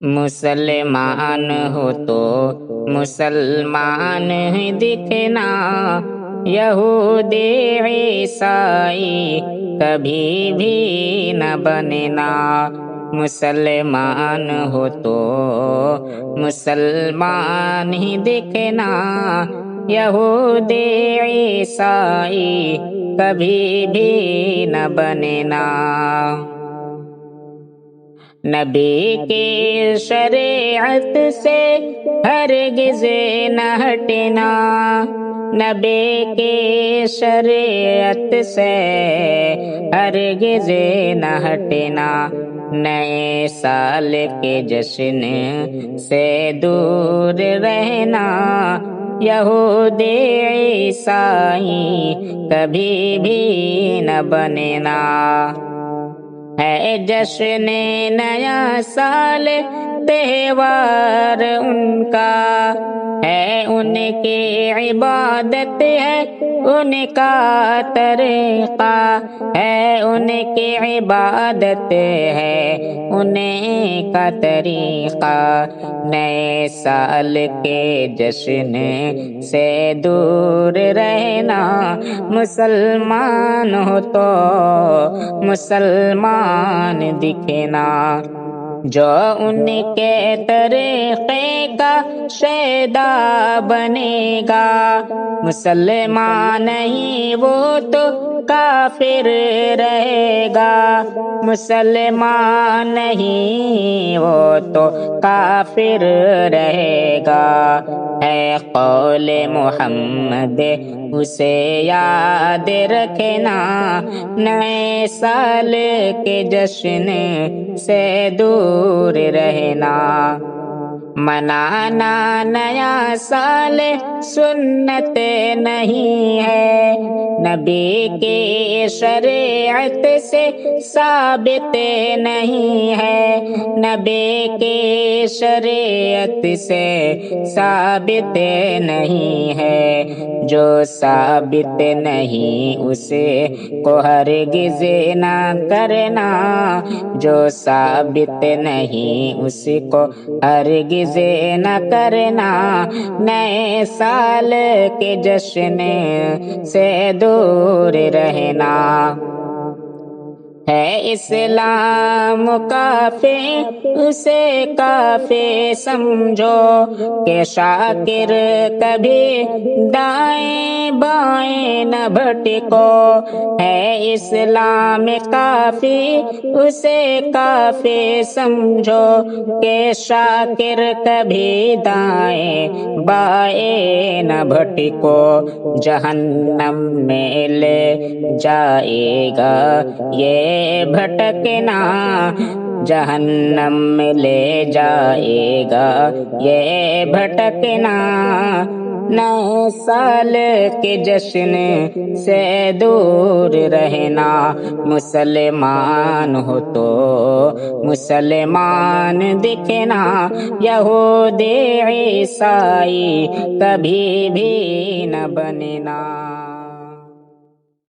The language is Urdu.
مسلمان ہو تو مسلمان ہی دکھنا، یہودی عیسائی کبھی بھی نہ بننا۔ مسلمان ہو تو مسلمان ہی دکھنا، یہودی عیسائی کبھی بھی نہ بننا۔ نبی کی شریعت سے ہرگز نہ ہٹنا، نبی کی شریعت سے ہرگز نہ ہٹنا۔ نئے سال کے جشن سے دور رہنا، یہودی عیسائی کبھی بھی نہ بننا۔ ہے جشن نیا سال تہوار ان کا، ہے ان کی عبادت ہے ان کا طریقہ، ہے ان کی عبادت ہے ان کا طریقہ۔ نئے سال کے جشن سے دور رہنا، مسلمان ہو تو مسلمان دکھنا۔ جو ان کے طریقے کا شیدا بنے گا، مسلمان نہیں وہ تو کافر رہے گا، مسلمان نہیں وہ تو کافر رہے گا۔ ہے قول محمد اسے یاد رکھنا، نئے سال کے جشن سے دور رہنا۔ منانا نیا سال سنت نہیں ہے، نبی کی شریعت سے ثابت نہیں ہے، نبی کی شریعت سے ثابت نہیں ہے۔ جو ثابت نہیں اسے کو ہرگز نہ کرنا، جو ثابت نہیں اس کو ہرگز نہ کرنا۔ نئے سال کے جشن سے دور رہنا۔ ہے اسلام کافی اسے کافی سمجھو، کہ شاکر کبھی دائیں بائیں نہ بھٹکو۔ ہے اسلام کافی اسے کافی سمجھو، کہ شاکر کبھی دائیں بائیں نہ بھٹکو۔ جہنم میں لے جائے گا یہ بھٹکنا، جہنم میں لے جائے گا یہ بھٹکنا۔ نئے سال کے جشن سے دور رہنا، مسلمان ہو تو مسلمان دکھنا، یہودی عیسائی کبھی بھی نہ بننا۔